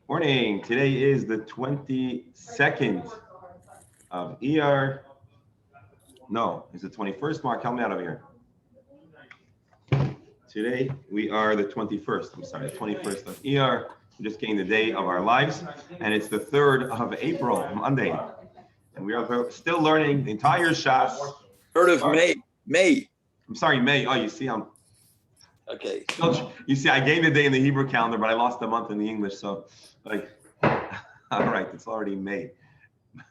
Morning. Today is the 22nd of ER. No, it's the 21st. Mark, help me out over here. Today we are the 21st. I'm sorry, the 21st of ER. We're just getting the day of our lives, and it's the 3rd of April, Monday, and we are still learning the entire Shas. 3rd of May. I'm sorry, May. Oh, you see, Okay. You see, I gained a day in the Hebrew calendar, but I lost a month in the English. So, all right, it's already May.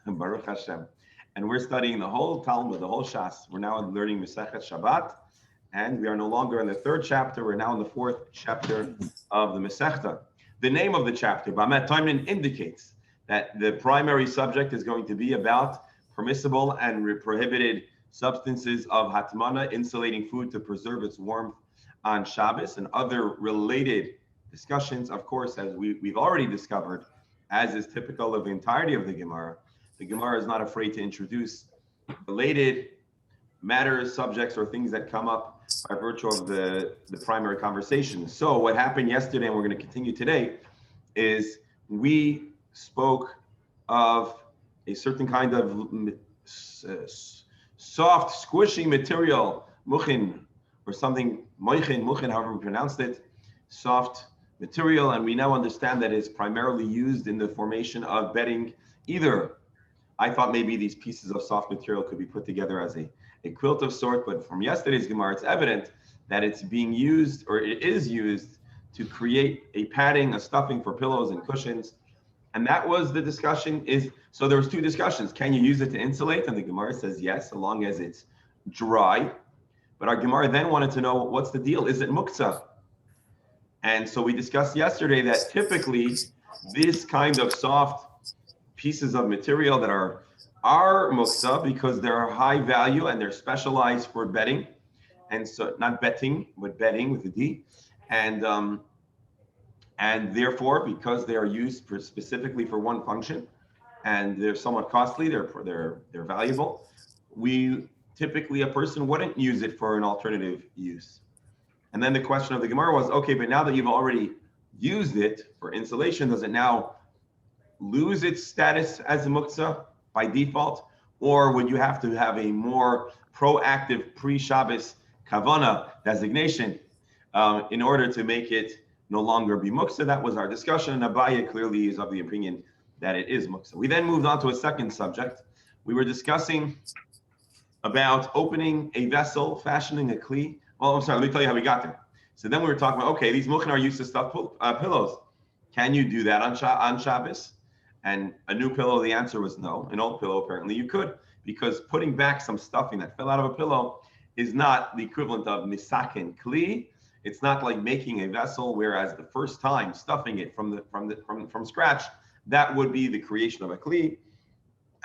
Baruch Hashem. And we're studying the whole Talmud, the whole Shas. We're now learning Masechet Shabbat, and we are no longer in the 3rd chapter. We're now in the 4th chapter of the Masechta. The name of the chapter, Bamet Toimnin, indicates that the primary subject is going to be about permissible and prohibited substances of hatmana, insulating food to preserve its warmth on Shabbos, and other related discussions. Of course, as we've already discovered, as is typical of the entirety of the Gemara is not afraid to introduce related matters, subjects, or things that come up by virtue of the primary conversation. So what happened yesterday, and we're going to continue today, is we spoke of a certain kind of soft, squishy material, muchin, or something, muchin, however we pronounced it, soft material, and we now understand that it's primarily used in the formation of bedding. Either, I thought maybe these pieces of soft material could be put together as a quilt of sort, but from yesterday's Gemara, it's evident that it's being used, or it is used, to create a padding, a stuffing for pillows and cushions. And that was the discussion. So there was 2 discussions. Can you use it to insulate? And the Gemara says yes, so long as it's dry. But our Gemara then wanted to know, what's the deal? Is it muktzah? And so we discussed yesterday that typically this kind of soft pieces of material that are muktzah because they're high value and they're specialized for bedding. And so not betting, but bedding with a D. And therefore, because they are used specifically for one function, and they're somewhat costly, they're valuable, typically a person wouldn't use it for an alternative use. And then the question of the Gemara was, okay, but now that you've already used it for insulation, does it now lose its status as a muktzah by default? Or would you have to have a more proactive pre-Shabbos kavana designation in order to make it no longer be muktzah? That was our discussion, and Abaye clearly is of the opinion that it is muktzah. We then moved on to a second subject. We were discussing about opening a vessel, fashioning a kli. Well, I'm sorry, let me tell you how we got there. So then we were talking about, okay, these mukhin are used to stuff pillows. Can you do that on Shabbos? And a new pillow, the answer was no. An old pillow, apparently you could, because putting back some stuffing that fell out of a pillow is not the equivalent of misakin kli. It's not like making a vessel, whereas the first time stuffing it from scratch, that would be the creation of a kli.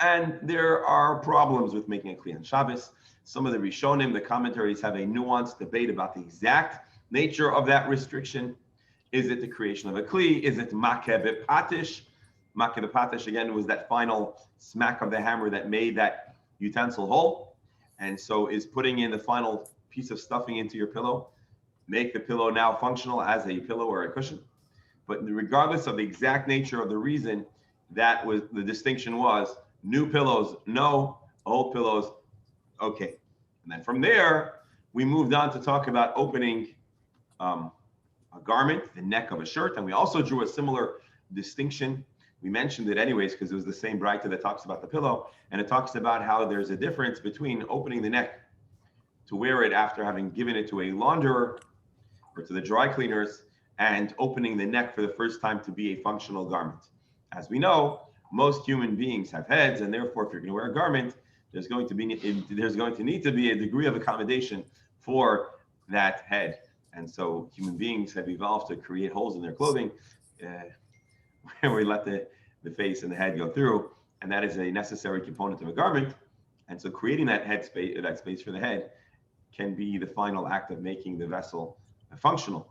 And there are problems with making a kli on Shabbos. Some of the Rishonim, the commentaries, have a nuanced debate about the exact nature of that restriction. Is it the creation of a kli? Is it makeh b'patish? Makeh b'patish, again, was that final smack of the hammer that made that utensil whole. And so is putting in the final piece of stuffing into your pillow make the pillow now functional as a pillow or a cushion? But regardless of the exact nature of the reason, that was the distinction was new pillows, no, old pillows, okay. And then from there, we moved on to talk about opening a garment, the neck of a shirt. And we also drew a similar distinction. We mentioned it anyways, because it was the same braita that talks about the pillow. And it talks about how there's a difference between opening the neck to wear it after having given it to a launderer or to the dry cleaners, and opening the neck for the first time to be a functional garment. As we know, most human beings have heads, and therefore, if you're going to wear a garment, there's going to need to be a degree of accommodation for that head. And so human beings have evolved to create holes in their clothing where we let the face and the head go through, and that is a necessary component of a garment. And so creating that space for the head can be the final act of making the vessel functional,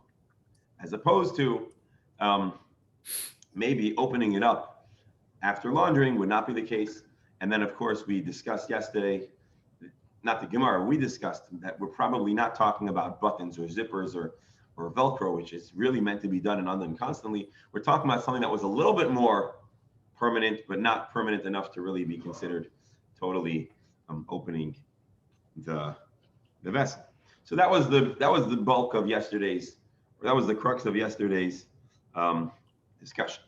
as opposed to maybe opening it up after laundering would not be the case. And then, of course, we discussed yesterday, not the Gemara, we discussed that we're probably not talking about buttons or zippers or Velcro, which is really meant to be done and undone constantly. We're talking about something that was a little bit more permanent, but not permanent enough to really be considered totally opening the vessel. So that was the bulk of yesterday's, or that was the crux of yesterday's discussion.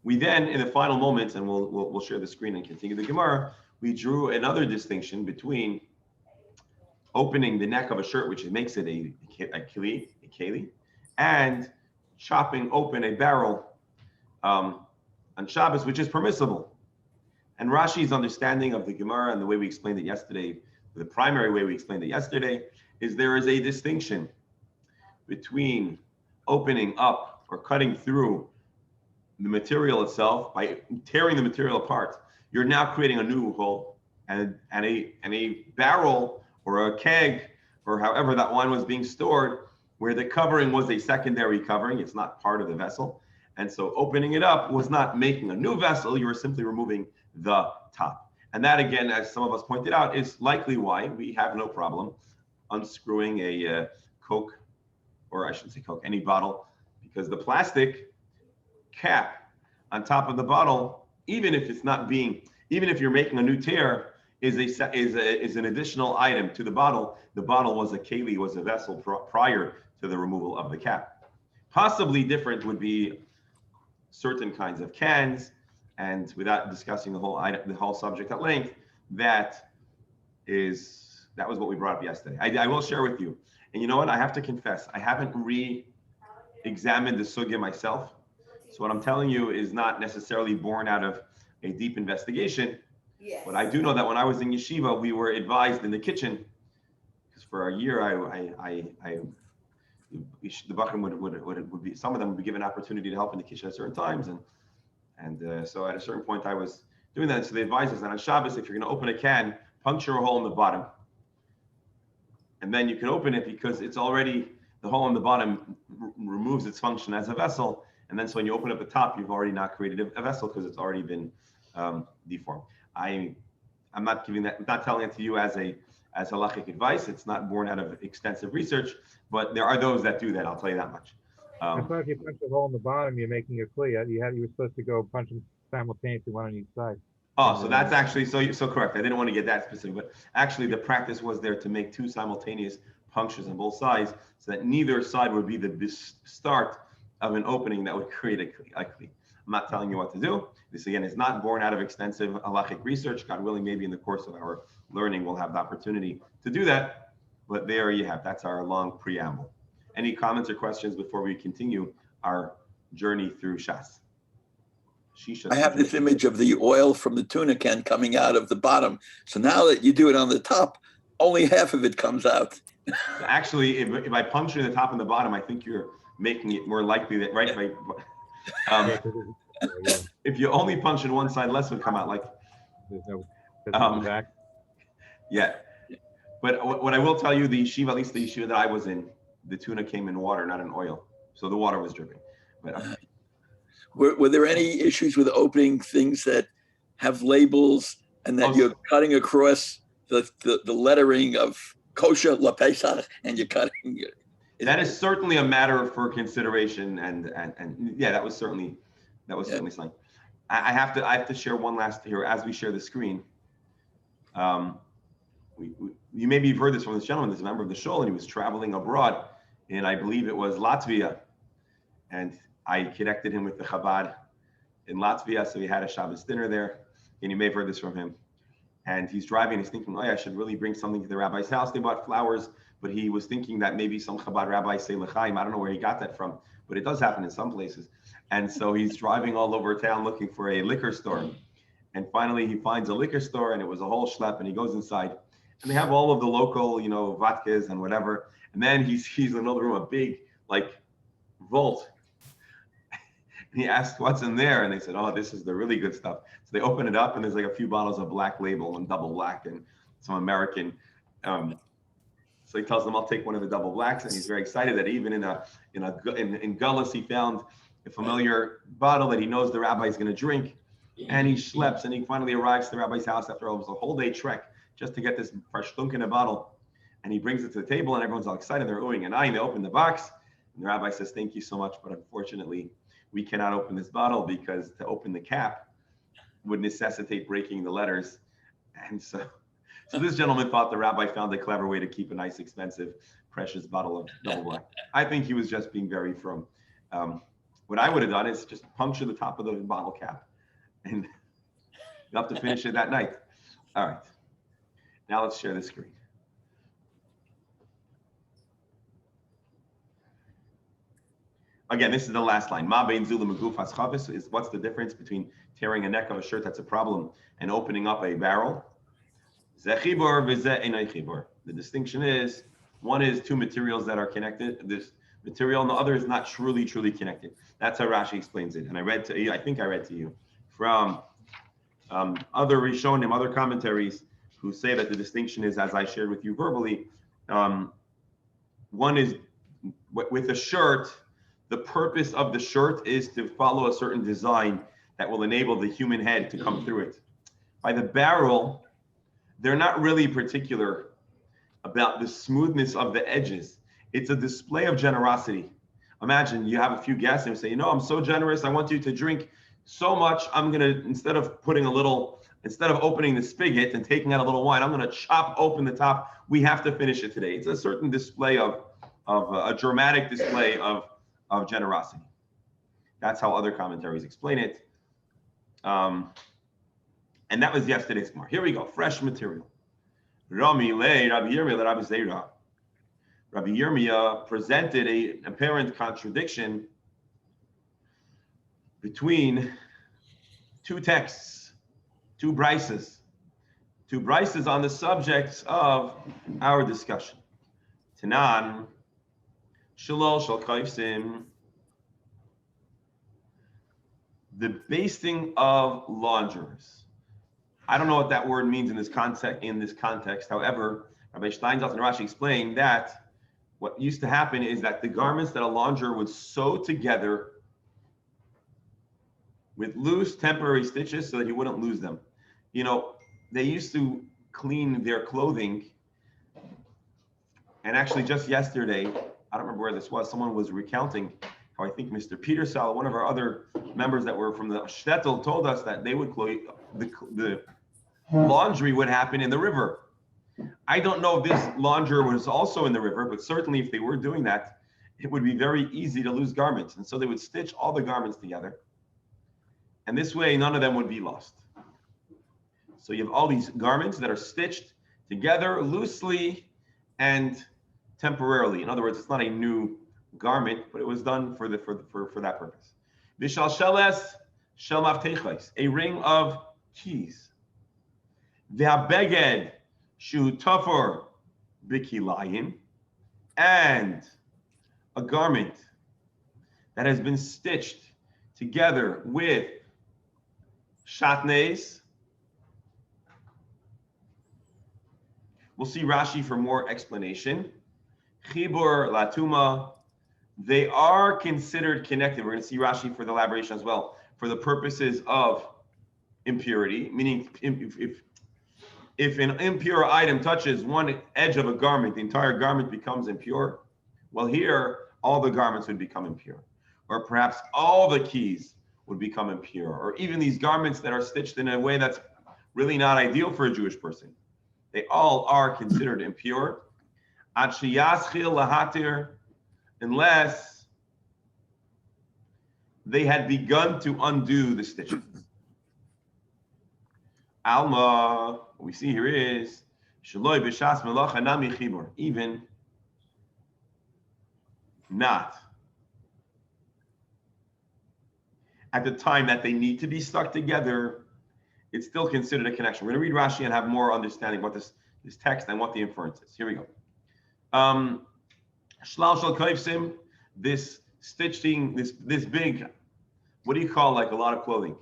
We then, in the final moments, and we'll share the screen and continue the Gemara, we drew another distinction between opening the neck of a shirt, which makes it a keli, and chopping open a barrel on Shabbos, which is permissible. And Rashi's understanding of the Gemara and the way we explained it yesterday, the primary way we explained it yesterday, is there is a distinction between opening up or cutting through the material itself by tearing the material apart. You're now creating a new hole, and a barrel or a keg or however that wine was being stored, where the covering was a secondary covering, it's not part of the vessel. And so opening it up was not making a new vessel, you were simply removing the top. And that, again, as some of us pointed out, is likely why we have no problem unscrewing a Coke, or I shouldn't say Coke, any bottle, because the plastic cap on top of the bottle, even if you're making a new tear, is an additional item to the bottle. The bottle was a keli, was a vessel prior to the removal of the cap. Possibly different would be certain kinds of cans, and without discussing the whole subject at length, that was what we brought up yesterday. I will share with you, and you know what? I have to confess, I haven't re-examined the sugya myself. So what I'm telling you is not necessarily born out of a deep investigation. Yes. But I do know that when I was in yeshiva, we were advised in the kitchen, because for a year, the Bachrim would be, some of them would be given opportunity to help in the kitchen at certain times, and so at a certain point I was doing that. So they advised us that on Shabbos, if you're going to open a can, puncture a hole in the bottom, and then you can open it, because it's already, the hole in the bottom removes its function as a vessel, and then so when you open up the top, you've already not created a vessel because it's already been deformed. I'm not telling it to you as halachic advice. It's not born out of extensive research, but there are those that do that. I'll tell you that much. I thought if you punch a hole in the bottom, you're making a clear. You were supposed to go punch them simultaneously, one on each side. Oh, so that's actually so correct. I didn't want to get that specific, but actually the practice was there to make two simultaneous punctures on both sides, so that neither side would be the start of an opening that would create a clear. I'm not telling you what to do. This, again, is not born out of extensive halachic research. God willing, maybe in the course of our learning, we'll have the opportunity to do that. But there you have. That's our long preamble. Any comments or questions before we continue our journey through Shas? I have this image of the oil from the tuna can coming out of the bottom. So now that you do it on the top, only half of it comes out. Actually, if I puncture the top and the bottom, I think you're making it more likely that, right? If you only punch in one side, less would come out. Like, there's no back. Yeah. But what I will tell you, the yeshiva, at least the yeshiva that I was in, the tuna came in water, not in oil. So the water was dripping. But were there any issues with opening things that have labels and that you're cutting across the lettering of kosher la Pesach, and you're cutting? That is certainly a matter for consideration, and yeah, that was certainly something. I have to share one last here as we share the screen. You maybe you've heard this from this gentleman. This member of the shul, and he was traveling abroad, and I believe it was Latvia, and I connected him with the Chabad in Latvia, so he had a Shabbos dinner there, and you may have heard this from him. And he's driving, and he's thinking, oh yeah, I should really bring something to the rabbi's house. They bought flowers, but he was thinking that maybe some Chabad rabbis say l'chaim. I don't know where he got that from, but it does happen in some places. And so he's driving all over town looking for a liquor store. And finally he finds a liquor store, and it was a whole schlep, and he goes inside, and they have all of the local, vodkas and whatever. And then he's in another room, a big vault. And he asked what's in there, and they said, oh, this is the really good stuff. So they open it up, and there's like a few bottles of Black Label and Double Black and some American. So he tells them, I'll take one of the Double Blacks, and he's very excited that even in Gullus he found a familiar bottle that he knows the rabbi is going to drink. And he schleps, and he finally arrives to the rabbi's house after almost a whole day trek just to get this fresh thunk in a bottle. And he brings it to the table, and everyone's all excited. They're oohing and eyeing. They open the box, And the rabbi says, thank you so much, but unfortunately, we cannot open this bottle because to open the cap would necessitate breaking the letters. And so this gentleman thought the rabbi found a clever way to keep a nice, expensive, precious bottle of double black. I think he was just being very firm. What I would have done is just puncture the top of the bottle cap, and you have to finish it that night. All right. Now let's share the screen. Again, this is the last line. Ma bein zula megufas chavis is what's the difference between tearing a neck of a shirt that's a problem and opening up a barrel? Ze chibur v'ze einay chibur. The distinction is one is two materials that are connected. This material, and the other is not truly connected. That's how Rashi explains it. And I read to you. I think I read to you from other Rishonim, other commentaries who say that the distinction is, as I shared with you verbally, one is with a shirt. The purpose of the shirt is to follow a certain design that will enable the human head to come through it. By the barrel, they're not really particular about the smoothness of the edges. It's a display of generosity. Imagine you have a few guests and you say, I'm so generous. I want you to drink so much. I'm going to, instead of opening the spigot and taking out a little wine, I'm going to chop open the top. We have to finish it today. It's a certain display of a dramatic display of generosity. That's how other commentaries explain it. And that was yesterday's Gemara. Here we go, fresh material. Rami le Rabbi Yirmiyah le Rabbi Zeira. Rabbi Yirmiyah presented an apparent contradiction between two texts, two brises on the subjects of our discussion. Tanan, Shalol shal kaifsim, the basting of launderers. I don't know what that word means in this context. However, Rabbi Steinsaltz and Rashi explain that what used to happen is that the garments that a launderer would sew together with loose temporary stitches so that he wouldn't lose them. They used to clean their clothing, and actually just yesterday, I don't remember where this was, someone was recounting how I think Mr. Petersall, one of our other members that were from the shtetl, told us that they would the laundry would happen in the river. I don't know if this launderer was also in the river, but certainly if they were doing that, it would be very easy to lose garments. And so they would stitch all the garments together. And this way, none of them would be lost. So you have all these garments that are stitched together loosely and temporarily. In other words, it's not a new garment, but it was done for that purpose. Vishal sheles shel maftechos, a ring of keys. Ve'habeged shu tafor bikilayin, and a garment that has been stitched together with shatnez. We'll see Rashi for more explanation. Chibur latuma, they are considered connected. We're going to see Rashi for the elaboration as well, for the purposes of impurity, meaning if an impure item touches one edge of a garment, the entire garment becomes impure. Well, here, all the garments would become impure. Or perhaps all the keys would become impure. Or even these garments that are stitched in a way that's really not ideal for a Jewish person. They all are considered impure. Unless they had begun to undo the stitches. Alma, what we see here is even not at the time that they need to be stuck together, it's still considered a connection. We're going to read Rashi and have more understanding what this text and what the inference is. Here we go. Shlal shel kaifsim, this stitching, this big, what do you call like a lot of clothing?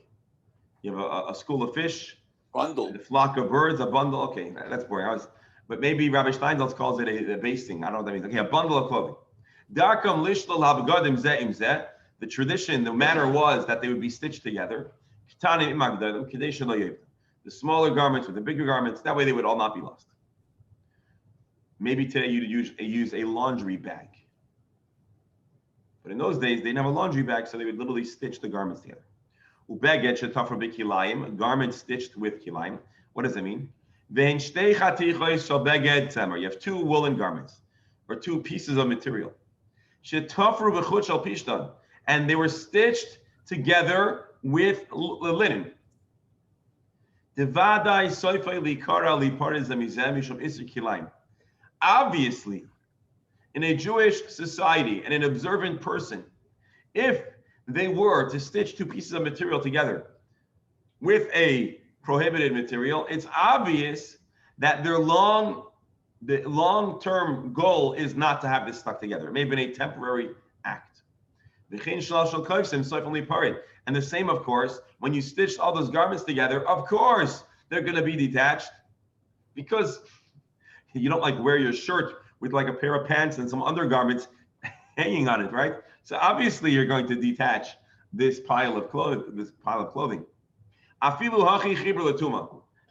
You have a school of fish, bundle, a flock of birds, a bundle. Okay, that's boring. But maybe Rabbi Steinsaltz calls it a basting. I don't know what that means. Okay, a bundle of clothing. Darkam lishlal habgadim zeh im zeh. The tradition, the manner was that they would be stitched together. The smaller garments with the bigger garments, that way they would all not be lost. Maybe today you'd use a laundry bag. But in those days, they didn't have a laundry bag, so they would literally stitch the garments together. Ubeged shetafra b'kilayim, a garment stitched with kilayim. What does it mean? Ve'en shtei chatichos shel beged tzemer. You have two woolen garments, or two pieces of material. Shetafru b'chut shel pishtan, and they were stitched together with linen. Devadai soifei likara liparez amizem mishum iser kilayim. Obviously, in a Jewish society and an observant person, if they were to stitch two pieces of material together with a prohibited material, it's obvious that the long-term goal is not to have this stuck together. It may have been a temporary act. And the same, of course, when you stitched all those garments together, of course, they're going to be detached, because you don't like wear your shirt with like a pair of pants and some undergarments hanging on it, right? So obviously you're going to detach this pile of clothing.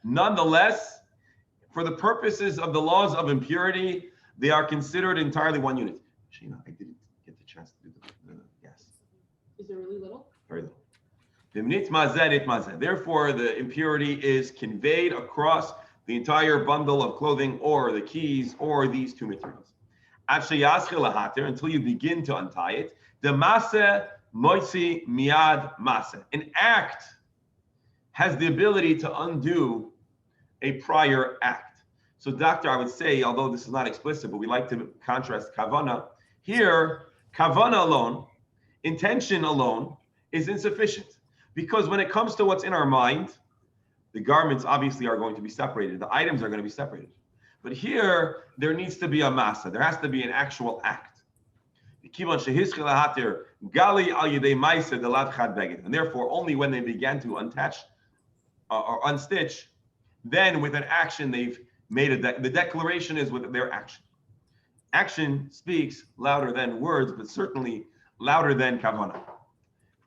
Nonetheless, for the purposes of the laws of impurity, they are considered entirely one unit. Sheena, I didn't get the chance to do the yes. Is it really little? Very little. Therefore, the impurity is conveyed across the entire bundle of clothing, or the keys, or these two materials. Until you begin to untie it. The maseh moitzi miad maseh. An act has the ability to undo a prior act. So, doctor, I would say, although this is not explicit, but we like to contrast kavana. Here, kavana alone, intention alone, is insufficient. Because when it comes to what's in our mind, the garments obviously are going to be separated. The items are going to be separated. But here, there needs to be a masa. There has to be an actual act. And therefore, only when they began to untach or unstitch, then with an action, they've made the declaration is with their action. Action speaks louder than words, but certainly louder than kavana.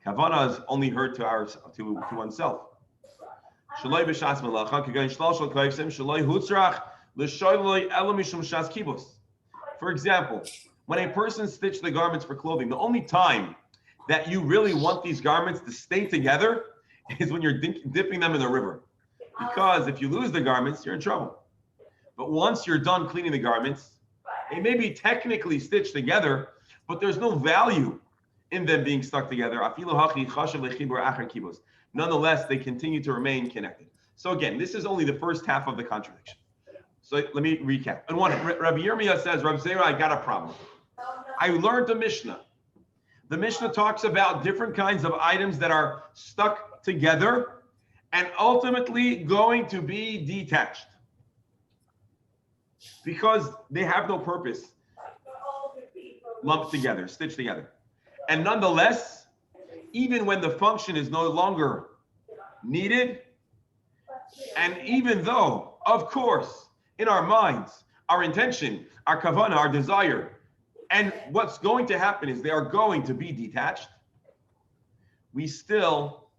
Kavana is only heard to oneself. For example, when a person stitched the garments for clothing, the only time that you really want these garments to stay together is when you're dipping them in the river. Because if you lose the garments, you're in trouble. But once you're done cleaning the garments, they may be technically stitched together, but there's no value in them being stuck together. Nonetheless, they continue to remain connected. So again, this is only the first half of the contradiction. So let me recap. And one, Rabbi Yirmiyah says, Rabbi Zera, I got a problem. I learned the Mishnah. The Mishnah talks about different kinds of items that are stuck together and ultimately going to be detached because they have no purpose, lumped together, stitched together. And nonetheless, even when the function is no longer needed, and even though, of course, in our minds, our intention, our kavanah, our desire, and what's going to happen is they are going to be detached, we still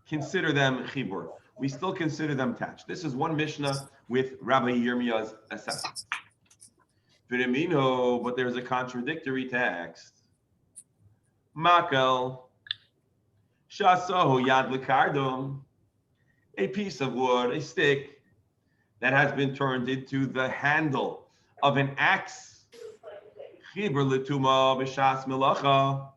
consider them chibur. We still consider them attached. This is one Mishnah with Rabbi Yirmiyah's assessment. But there's a contradictory text. Makel, shasohu yad lekardum, a piece of wood, a stick that has been turned into the handle of an axe. Chibur letuma b'shas melacha.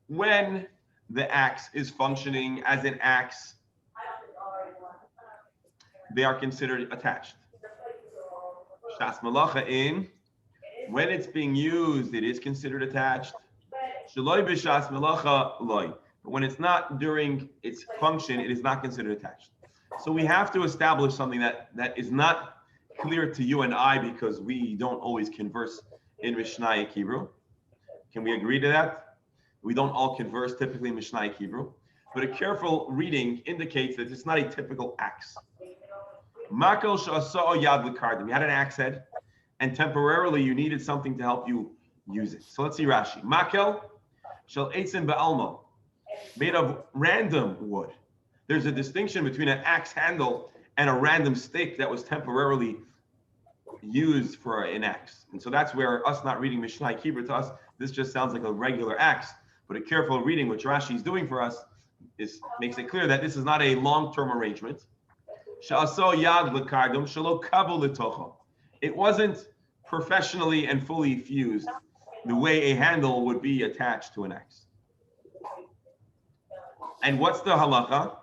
When the axe is functioning as an axe, they are considered attached. Shas melacha in, when it's being used, it is considered attached. Shaloi b'shas melacha loy. But when it's not during its function, it is not considered attached. So we have to establish something that is not clear to you and I because we don't always converse in Mishnaic Hebrew. Can we agree to that? We don't all converse typically in Mishnaic Hebrew, but a careful reading indicates that it's not a typical axe. Makel sha'asa'o yad l'kardim. You had an axe head, and temporarily you needed something to help you use it. So let's see Rashi. Makel shel eitzim be'alma, made of random wood. There's a distinction between an axe handle and a random stick that was temporarily used for an axe. And so that's where us not reading Mishnah Hebrew to us, This just sounds like a regular axe, but a careful reading, which Rashi is doing for us, makes it clear that this is not a long-term arrangement. It wasn't professionally and fully fused the way a handle would be attached to an axe. And what's the halacha?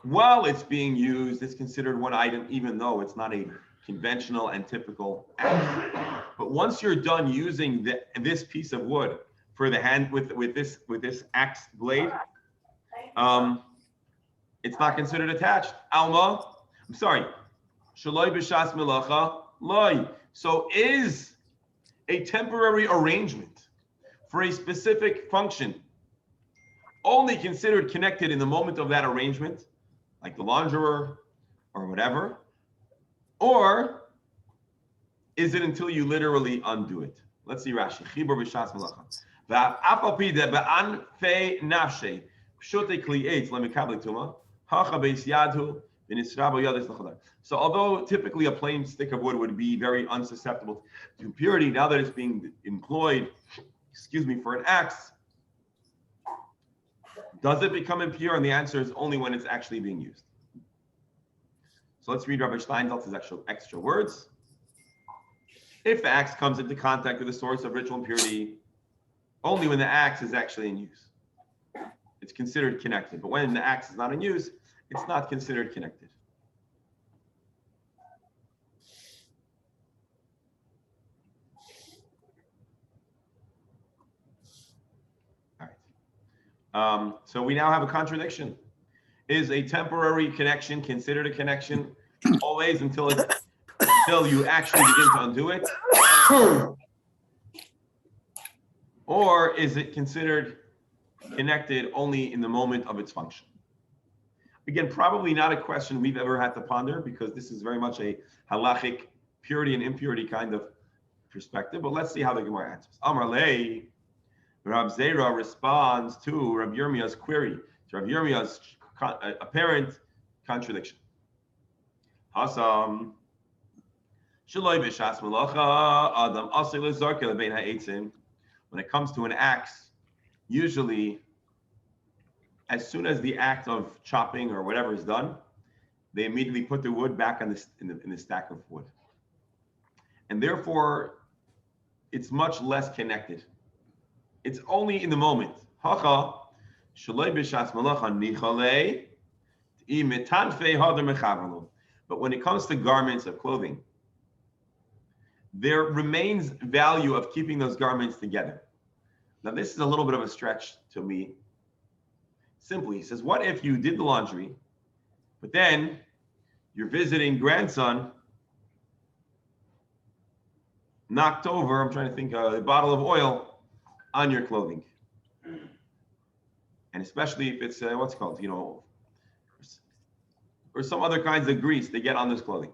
While it's being used, it's considered one item, even though it's not a conventional and typical axe. But once you're done using this piece of wood for the hand with this axe blade, it's not considered attached. Alma, I'm sorry. Shaloi b'shas melacha loy. So is a temporary arrangement for a specific function only considered connected in the moment of that arrangement, like the launderer or whatever, or is it until you literally undo it? Let's see Rashi. Chibur b'shas melacha. V'af al pi de be'anfei nafshei pshutei kli eitz lemikabel tuma hacha beis yadhu v'nisra bo yadis l'chadar. So although typically a plain stick of wood would be very unsusceptible to impurity, now that it's being employed, for an axe, does it become impure? And the answer is only when it's actually being used. So let's read Rabbi Steinsaltz's extra words. If the axe comes into contact with a source of ritual impurity, only when the axe is actually in use, it's considered connected. But when the axe is not in use, it's not considered connected. All right. So we now have a contradiction. Is a temporary connection considered a connection always until you actually begin to undo it? Or is it considered connected only in the moment of its function? Again, probably not a question we've ever had to ponder, because this is very much a halachic purity and impurity kind of perspective, but let's see how the Gemara answers. Amar lei, Rab Zera responds to Rab Yirmiyah's query, to Rab Yirmiyah's apparent contradiction. Hasam, Shaloi b'shas melacha adam asay lezarke lebein ha'etzim. When it comes to an axe, usually as soon as the act of chopping or whatever is done, they immediately put the wood back in the stack of wood. And therefore, it's much less connected. It's only in the moment. Hacha, shaloi b'shas melacha nichalei, imitanfei hadar mechaverlo. But when it comes to garments of clothing, there remains value of keeping those garments together. Now, this is a little bit of a stretch to me. Simply, he says, what if you did the laundry, but then your visiting grandson knocked over, I'm trying to think, a bottle of oil on your clothing? And especially if it's, what's it called, or some other kinds of grease they get on this clothing.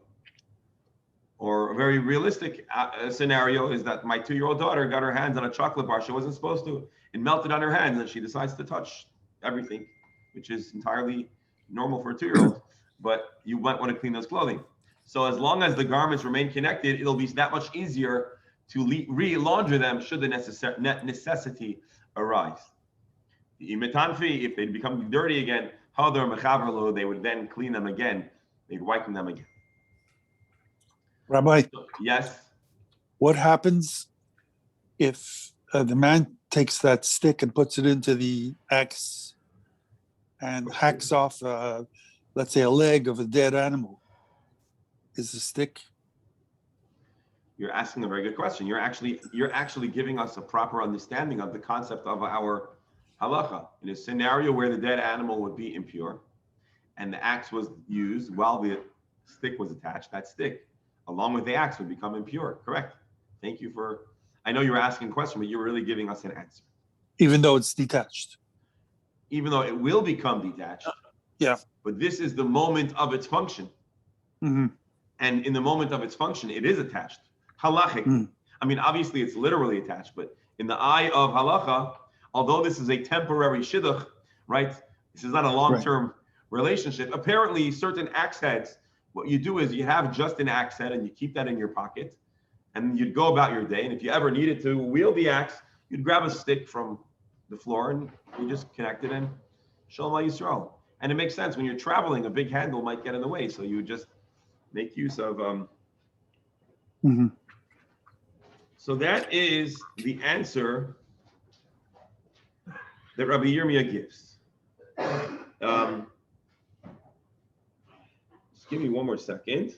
Or a very realistic scenario is that my 2-year-old daughter got her hands on a chocolate bar she wasn't supposed to. It melted on her hands and she decides to touch everything, which is entirely normal for a 2-year-old. But you might want to clean those clothing. So as long as the garments remain connected, it'll be that much easier to re-launder them should the necessity arise. The imitanfi, if they become dirty again, they would then clean them again. They'd whiten them again. Rabbi, yes. What happens if the man takes that stick and puts it into the axe and hacks off, let's say, a leg of a dead animal? Is the stick? You're asking a very good question. You're actually giving us a proper understanding of the concept of our halacha. In a scenario where the dead animal would be impure and the axe was used while the stick was attached, that stick, along with the axe, would become impure. Correct. Thank you for, I know you were asking a question, but you were really giving us an answer. Even though it's detached? Even though it will become detached. Yeah. But this is the moment of its function. Mm-hmm. And in the moment of its function, it is attached. Halachic. Mm. I mean, obviously it's literally attached, but in the eye of halacha, although this is a temporary shidduch, right? This is not a long-term relationship. Apparently, certain axe heads, what you do is you have just an axe head and you keep that in your pocket and you'd go about your day. And if you ever needed to wield the axe, you'd grab a stick from the floor and you just connect it and Shalom Yisrael. And it makes sense when you're traveling, a big handle might get in the way, so you would just make use of. Mhm. So that is the answer that Rabbi Yirmiyah gives. Just give me one more second.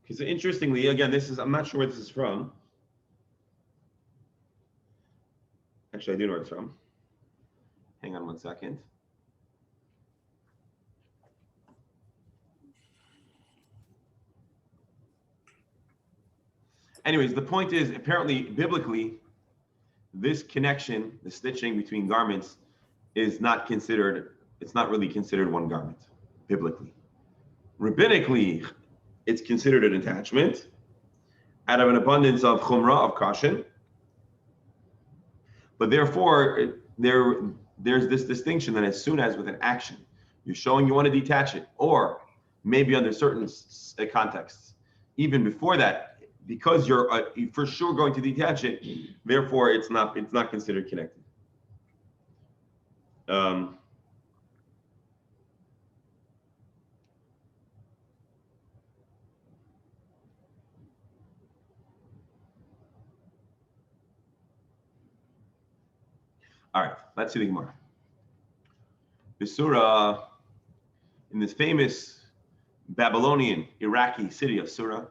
Because interestingly, again, I'm not sure where this is from. Actually, I do know where it's from. Hang on one second. Anyways, the point is, apparently, biblically, this connection, the stitching between garments, is not considered, it's not really considered one garment, biblically. Rabbinically, it's considered an attachment out of an abundance of chumrah, of caution. But therefore, there's this distinction that as soon as with an action, you're showing you want to detach it, or maybe under certain contexts, even before that, because you're for sure going to detach it, therefore it's not considered connected. All right, let's see the Gemara. The surah in this famous Babylonian Iraqi city of Surah,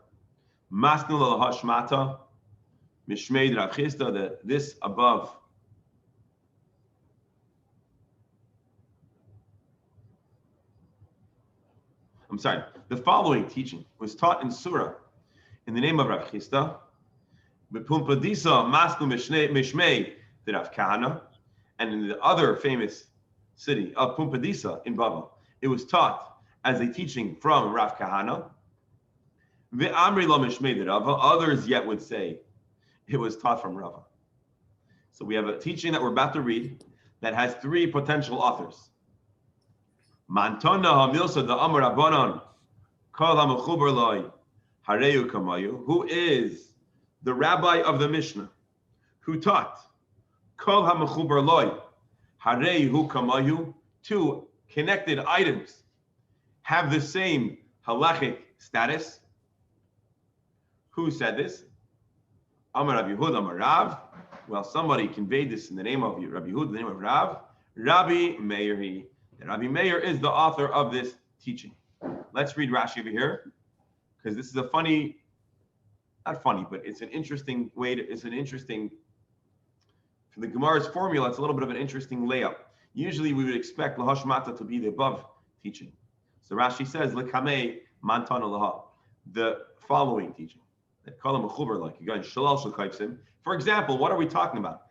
Masnul al-Hashmata, Mishmeid Rav Chisda, this above. I'm sorry, the following teaching was taught in Surah in the name of Rav Chisda, B'Pumpadisa Masnul Mishmeid Rav Kahana, and in the other famous city of Pumpadisa in Babel, it was taught as a teaching from Rav Kahana. Ve'amri lo mishmei Rava. Others yet would say it was taught from Rava. So we have a teaching that we're about to read that has three potential authors. Mantona hamilsa da amar Rabbanon kol hamechuber loy hareu kamayu, who is the rabbi of the Mishnah, who taught kol hamechuber loy hareu kamayu, two connected items have the same halachic status. Who said this? Amar Rabbi Yehuda Amar Rav. Well, somebody conveyed this in the name of Rabbi Yehuda, the name of Rav. Rabbi Meir. And Rabbi Meir is the author of this teaching. Let's read Rashi over here, because this is a funny, not funny, but it's an interesting way to, for the Gemara's formula, it's a little bit of an interesting layout. Usually we would expect Lahash Mata to be the above teaching. So Rashi says, L'kamei mantana laha, the following teaching. That kol ha-mechubar like you got in shalal shel kaipsim. For example, what are we talking about?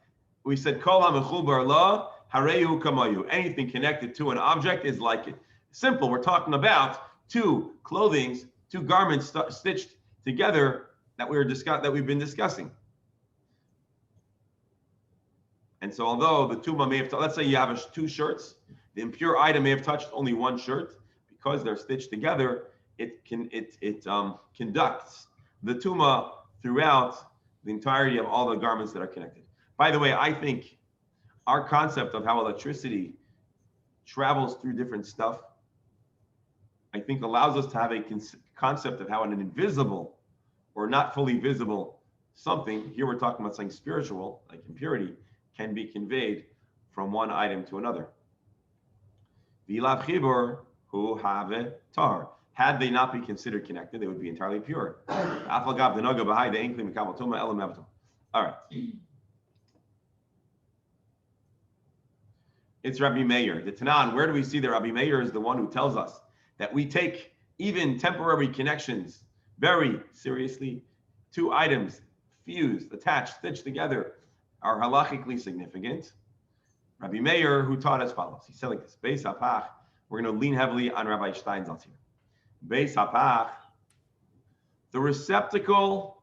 We said kol ha-mechubar la hareu kamayu. Anything connected to an object is like it. Simple. We're talking about two garments stitched together that we've been discussing. And so, although the tuma may have, let's say you have two shirts, the impure item may have touched only one shirt, because they're stitched together, it conducts the tuma throughout the entirety of all the garments that are connected. By the way, I think our concept of how electricity travels through different stuff, I think allows us to have a concept of how an invisible or not fully visible something, here we're talking about something spiritual, like impurity, can be conveyed from one item to another. V'lav chibur hu have tar. Had they not be considered connected, they would be entirely pure. All right. It's Rabbi Meir. The Tanan, where do we see that Rabbi Meir is the one who tells us that we take even temporary connections very seriously? Two items fused, attached, stitched together are halachically significant. Rabbi Meir, who taught as follows. He said like this: Beis hapach We're going to lean heavily on Rabbi Steinsaltz here. Beis hapach, the receptacle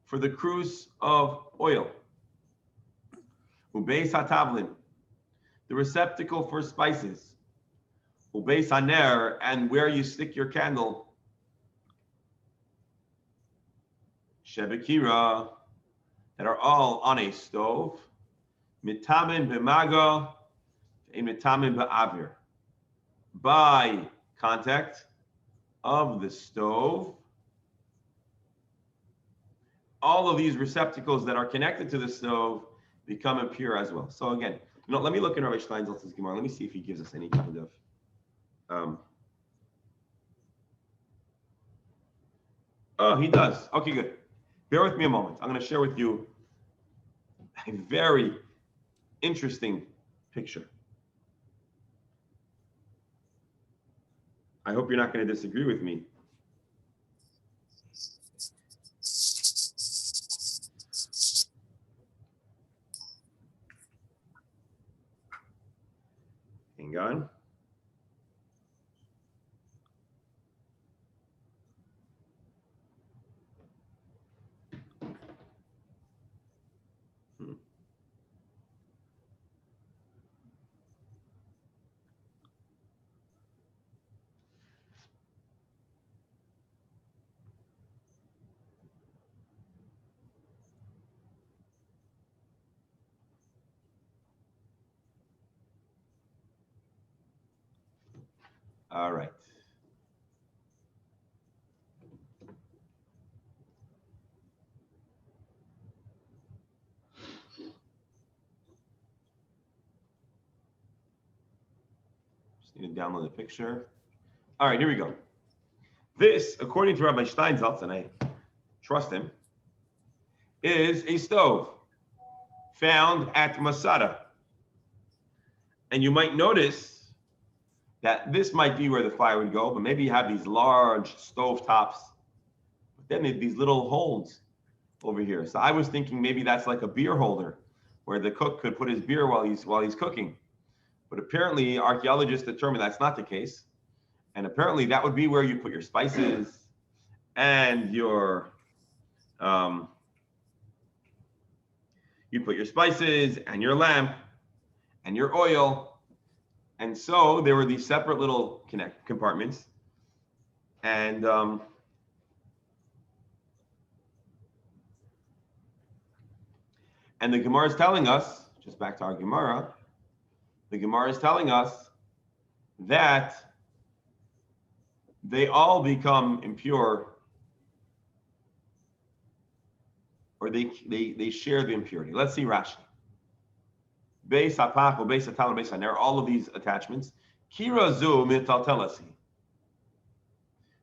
for the cruse of oil. Ubeis hatavlin, the receptacle for spices. Ubeis haner, and where you stick your candle. Shebekira, that are all on a stove. Mitamin b'maga, and mitamin b'avir. By contact of the stove, all of these receptacles that are connected to the stove become impure as well. So again, let me look in Rabbi Steinsaltz's Gemara. Let me see if he gives us any kind of. Oh, he does. Okay, good. Bear with me a moment. I'm going to share with you a very interesting picture. I hope you're not going to disagree with me. Hang on. All right. Just need to download the picture. All right, here we go. This, according to Rabbi Steinsaltz, and I trust him, is a stove found at Masada. And you might notice that this might be where the fire would go, but maybe you have these large stove tops, but then these little holes over here. So I was thinking maybe that's like a beer holder where the cook could put his beer while he's cooking. But apparently archaeologists determined that's not the case. And apparently that would be where you put your spices and your lamp and your oil. And so there were these separate little compartments. And the Gemara is telling us, just back to our Gemara, the Gemara is telling us that they all become impure, or they share the impurity. Let's see Rashi. Beis hapach, beis hatal, beis haner, all of these attachments. Kira zu mitaltelasi.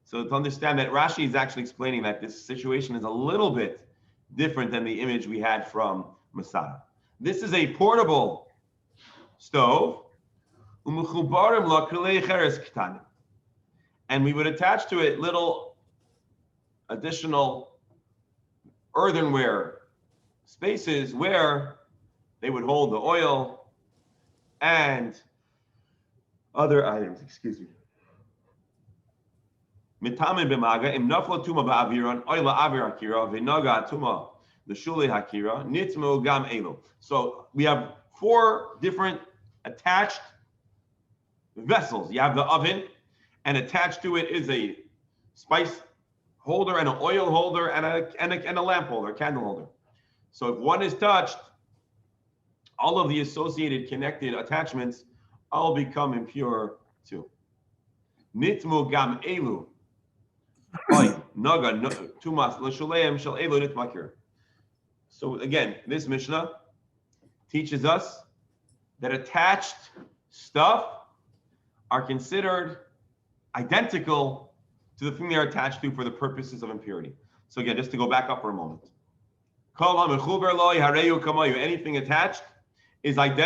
So to understand that, Rashi is actually explaining that this situation is a little bit different than the image we had from Masada. This is a portable stove, and we would attach to it little additional earthenware spaces where they would hold the oil and other items. Excuse me. Mitamin b'maga im nafla tuma ba'aviron oila avir hakira v'naga tuma l'shulei hakira nitmu gam elu. So we have 4 different attached vessels. You have the oven, and attached to it is a spice holder and an oil holder and a lamp holder, a candle holder. So if one is touched, all of the associated connected attachments all become impure too. Nitmu gam elu. So again, this Mishnah teaches us that attached stuff are considered identical to the thing they are attached to for the purposes of impurity. So again, just to go back up for a moment. Anything attached is has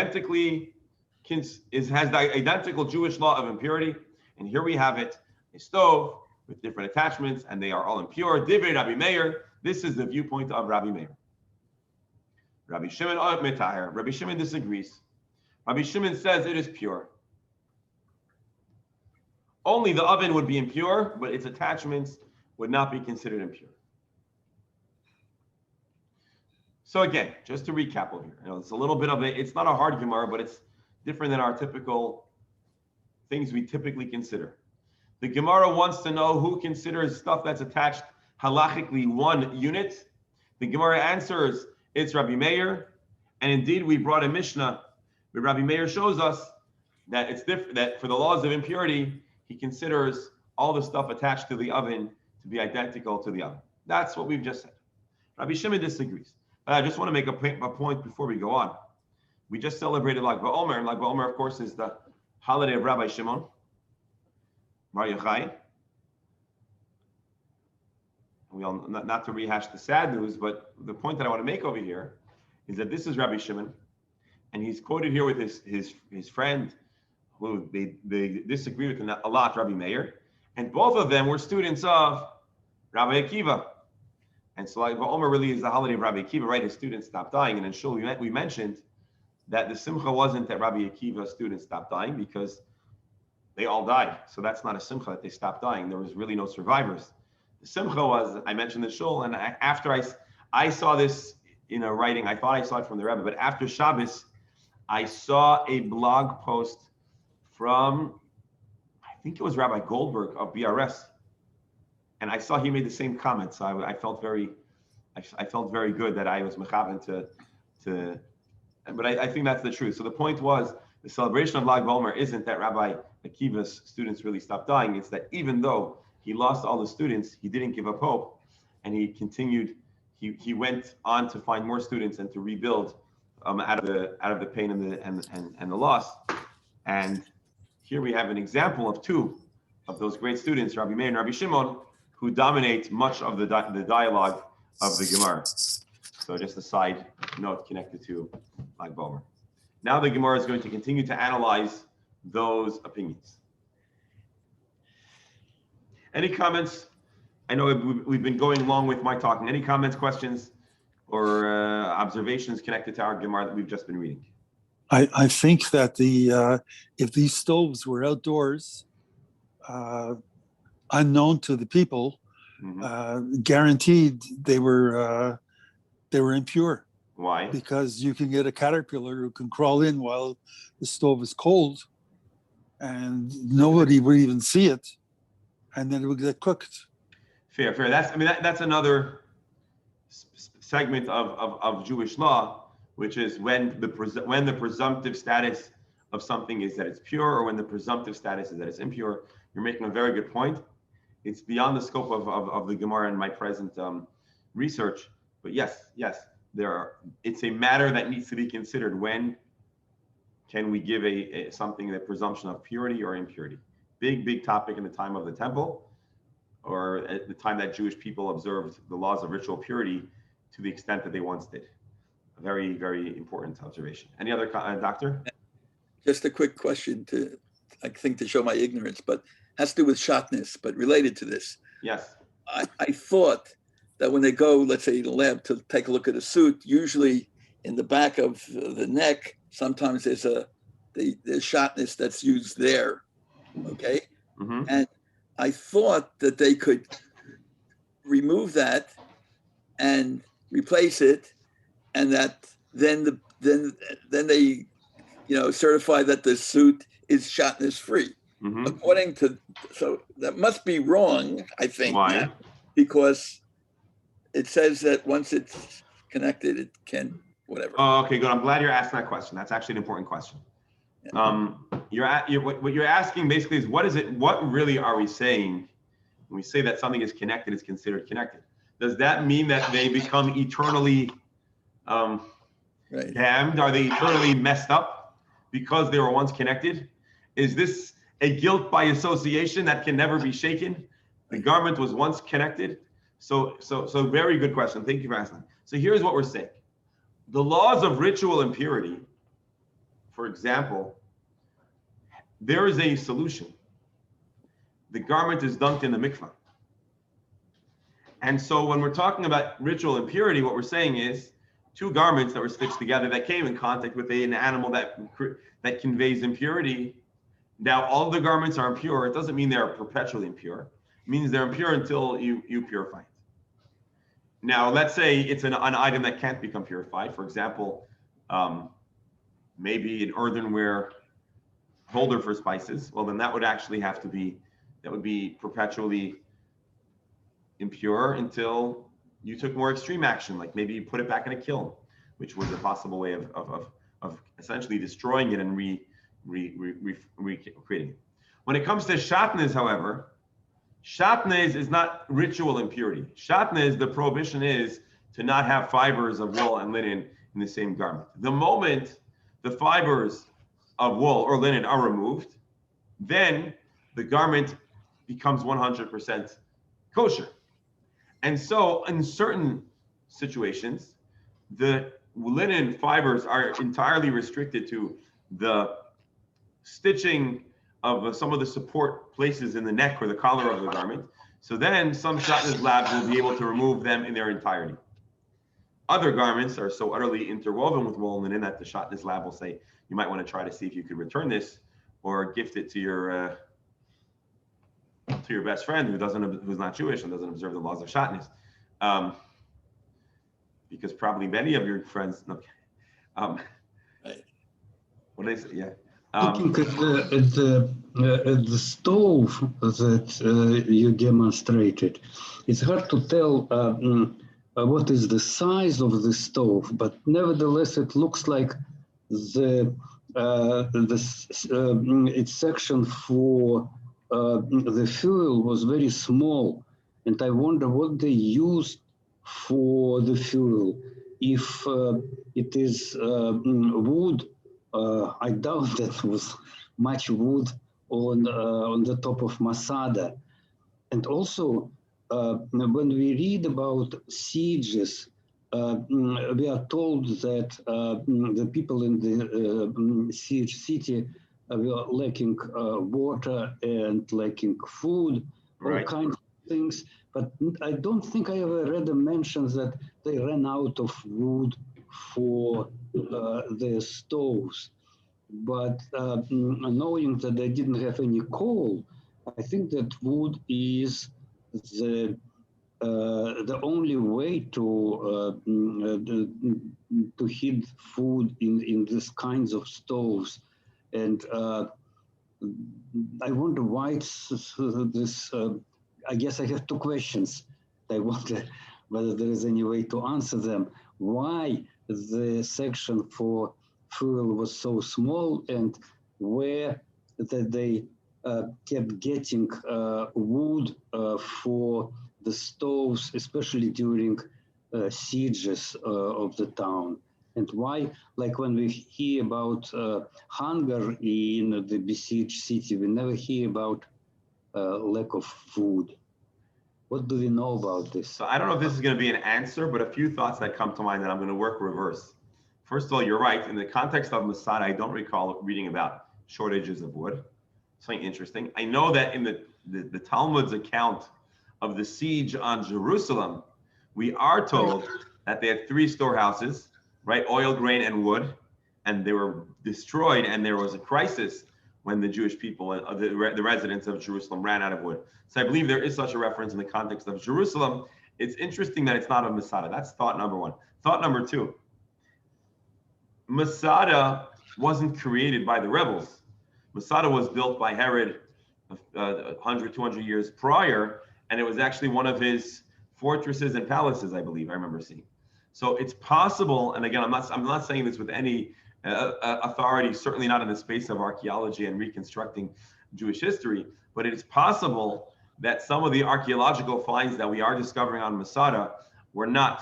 the identical Jewish law of impurity. And here we have it, a stove with different attachments, and they are all impure. Divrei Rabbi Meir, this is the viewpoint of Rabbi Meir. Rabbi Shimon Rabbi Shimon disagrees. Rabbi Shimon says it is pure. Only the oven would be impure, but its attachments would not be considered impure. So again, just to recap over here, it's a little bit of it's not a hard Gemara, but it's different than our typical things we typically consider. The Gemara wants to know who considers stuff that's attached halachically 1 unit. The Gemara answers, it's Rabbi Meir. And indeed, we brought a Mishnah where Rabbi Meir shows us that it's different, that for the laws of impurity, he considers all the stuff attached to the oven to be identical to the oven. That's what we've just said. Rabbi Shimon disagrees. But I just want to make a point before we go on. We just celebrated Lag BaOmer, and Lag BaOmer, of course, is the holiday of Rabbi Shimon Bar Yochai. We all, not to rehash the sad news, but the point that I want to make over here is that this is Rabbi Shimon, and he's quoted here with his friend, who they disagree with him a lot, Rabbi Meir, and both of them were students of Rabbi Akiva. And so Lag BaOmer really is the holiday of Rabbi Akiva, right? His students stopped dying, and in Shul we mentioned that the simcha wasn't that Rabbi Akiva's students stopped dying because they all died. So that's not a simcha that they stopped dying. There was really no survivors. The simcha was, I mentioned the Shul, and after I saw this in a writing, I thought I saw it from the Rebbe, but after Shabbos, I saw a blog post from, I think it was Rabbi Goldberg of BRS, and I saw he made the same comments. So I felt very good that I was mechaven to. But I think that's the truth. So the point was, the celebration of Lag BaOmer isn't that Rabbi Akiva's students really stopped dying. It's that even though he lost all the students, he didn't give up hope, and he continued. He went on to find more students and to rebuild out of the pain and the loss. And here we have an example of 2 of those great students, Rabbi Meir and Rabbi Shimon, who dominate much of the dialogue of the Gemara. So just a side note connected to Lag BaOmer. Now the Gemara is going to continue to analyze those opinions. Any comments? I know we've been going along with my talking. Any comments, questions, or observations connected to our Gemara that we've just been reading? I think that if these stoves were outdoors, unknown to the people, guaranteed they were impure. Why? Because you can get a caterpillar who can crawl in while the stove is cold, and nobody would even see it, and then it would get cooked. Fair. That's another segment of Jewish law, which is when the presumptive status of something is that it's pure, or when the presumptive status is that it's impure. You're making a very good point. It's beyond the scope of the Gemara in my present research, but yes, it's a matter that needs to be considered. When can we give something the presumption of purity or impurity? Big topic in the time of the temple, or at the time that Jewish people observed the laws of ritual purity to the extent that they once did. A very, very important observation. Any other, doctor? Just a quick question to show my ignorance, but has to do with shatnez, but related to this. Yes. I thought that when they go, let's say, to the lab to take a look at a suit, usually in the back of the neck, sometimes there's shatnez that's used there, okay? Mm-hmm. And I thought that they could remove that and replace it, and that then they, certify that the suit is shatnez free. Mm-hmm. According to, so that must be wrong, I think. Why? Because it says that once it's connected, it can whatever. Oh, okay, good. I'm glad you're asking that question. That's actually an important question. Yeah. What you're asking basically is what really are we saying when we say that something is connected, is considered connected? Does that mean that they become eternally Right. damned? Are they eternally messed up because they were once connected? Is this a guilt by association that can never be shaken? The garment was once connected. So very good question. Thank you for asking. So here's what we're saying. The laws of ritual impurity, for example, there is a solution. The garment is dunked in the mikvah. And so when we're talking about ritual impurity, what we're saying is 2 garments that were stitched together that came in contact with an animal that conveys impurity, Now, all the garments are impure. It doesn't mean they're perpetually impure. It means they're impure until you purify it. Now, let's say it's an item that can't become purified. For example, maybe an earthenware holder for spices. Well, then that would actually have to be, that would be perpetually impure until you took more extreme action, like maybe you put it back in a kiln, which was a possible way of essentially destroying it and recreating it. When it comes to shatnez, however, shatnez is not ritual impurity. Shatnez, the prohibition is to not have fibers of wool and linen in the same garment. The moment the fibers of wool or linen are removed, then the garment becomes 100% kosher. And so in certain situations, the linen fibers are entirely restricted to the stitching of some of the support places in the neck or the collar of the garment. So then some shatnez labs will be able to remove them in their entirety. Other garments are so utterly interwoven with wool and linen that the shatnez lab will say, you might want to try to see if you could return this or gift it to your best friend who's not Jewish and doesn't observe the laws of shatnez. Because probably many of your friends, what did I say? Yeah. Looking at the stove that you demonstrated, it's hard to tell what is the size of the stove, but nevertheless, it looks like its section for the fuel was very small, and I wonder what they used for the fuel. If it is wood, I doubt that was much wood on the top of Masada. And also, when we read about sieges, we are told that the people in the siege city were lacking water and lacking food, all kinds of things. But I don't think I ever read a mention that they ran out of wood for their stoves. But knowing that they didn't have any coal, I think that wood is the only way to heat food in these kinds of stoves. And I wonder why it's this. I guess I have two questions. I wonder whether there is any way to answer them. Why the section for fuel was so small, and where that they kept getting wood for the stoves, especially during sieges of the town. And why, like when we hear about hunger in the besieged city, we never hear about lack of food. What do we know about this? So I don't know if this is going to be an answer, but a few thoughts that come to mind that I'm going to work reverse. First of all, you're right. In the context of Masada, I don't recall reading about shortages of wood. Something interesting. I know that in the Talmud's account of the siege on Jerusalem, we are told that they had 3 storehouses, right? Oil, grain, and wood, and they were destroyed, and there was a crisis when the Jewish people, the residents of Jerusalem, ran out of wood. So I believe there is such a reference in the context of Jerusalem. It's interesting that it's not of Masada. That's thought number 1. Thought number 2, Masada wasn't created by the rebels. Masada was built by Herod 100, 200 years prior, and it was actually one of his fortresses and palaces, I believe, I remember seeing. So it's possible, and again, I'm not saying this with any authority, certainly not in the space of archaeology and reconstructing Jewish history, but it is possible that some of the archaeological finds that we are discovering on Masada were not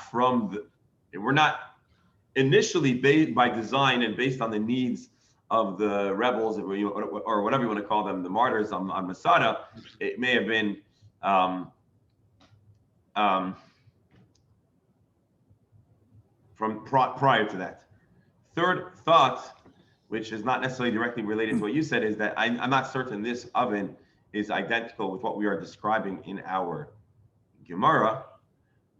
initially based by design and based on the needs of the rebels, or whatever you want to call them, the martyrs on Masada. It may have been from prior to that. Third thought, which is not necessarily directly related to what you said, is that I'm not certain this oven is identical with what we are describing in our Gemara.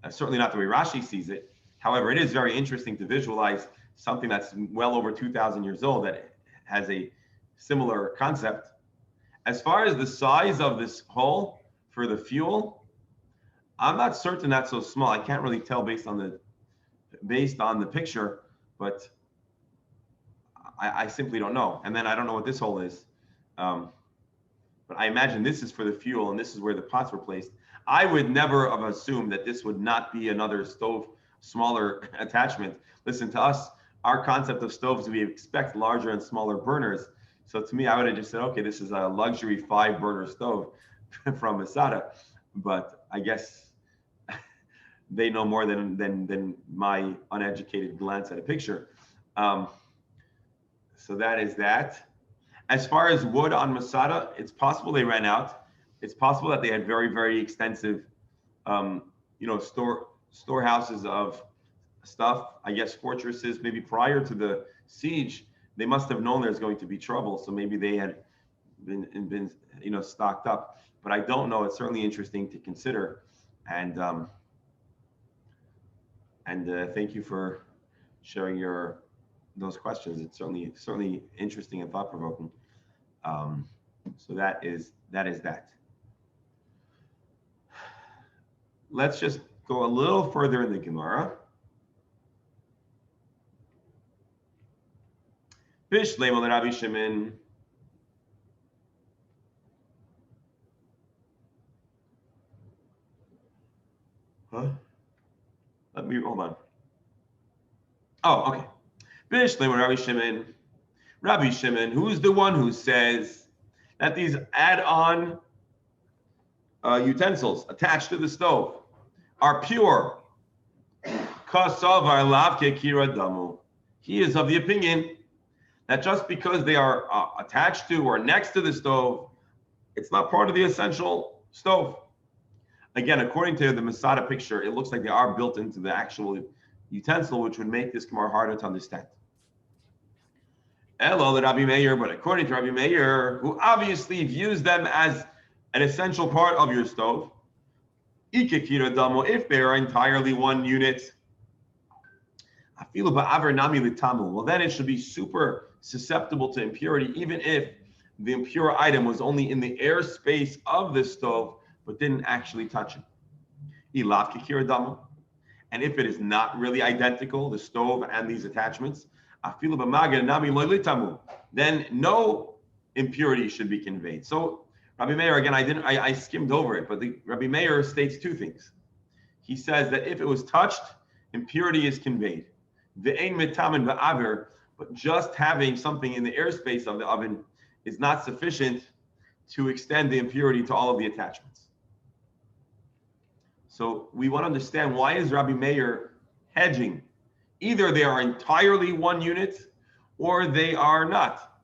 Certainly not the way Rashi sees it. However, it is very interesting to visualize something that's well over 2,000 years old that has a similar concept. As far as the size of this hole for the fuel, I'm not certain that's so small. I can't really tell based on the picture, but I simply don't know. And then I don't know what this hole is. But I imagine this is for the fuel and this is where the pots were placed. I would never have assumed that this would not be another stove, smaller attachment. Listen to us, our concept of stoves, we expect larger and smaller burners. So to me, I would have just said, okay, this is a luxury 5-burner stove from Masada. But I guess they know more than my uneducated glance at a picture. So that is that. As far as wood on Masada, it's possible they ran out. It's possible that they had very, very extensive, storehouses of stuff. I guess fortresses, maybe prior to the siege, they must have known there's going to be trouble. So maybe they had been stocked up. But I don't know. It's certainly interesting to consider. And thank you for sharing those questions. It's certainly interesting and thought-provoking. So that is that. Let's just go a little further in the Gemara. Bishleim Rabbi Shimon. Let me hold on. Oh, okay. Bishleim Rabbi Shimon. Rabbi Shimon, who's the one who says that these add-on utensils attached to the stove are pure. He is of the opinion that just because they are attached to or next to the stove, it's not part of the essential stove. Again, according to the Masada picture, it looks like they are built into the actual utensil, which would make this Gemara harder to understand. Elo Rabbi Meir, but according to Rabbi Meir, who obviously views them as an essential part of your stove, if they are entirely one unit, well, then it should be super susceptible to impurity, even if the impure item was only in the airspace of the stove, but didn't actually touch it. And if it is not really identical, the stove and these attachments, then no impurity should be conveyed. So Rabbi Meir, again, I skimmed over it, but Rabbi Meir states two things. He says that if it was touched, impurity is conveyed. But just having something in the airspace of the oven is not sufficient to extend the impurity to all of the attachments. So we want to understand, why is Rabbi Meir hedging? Either they are entirely one unit or they are not.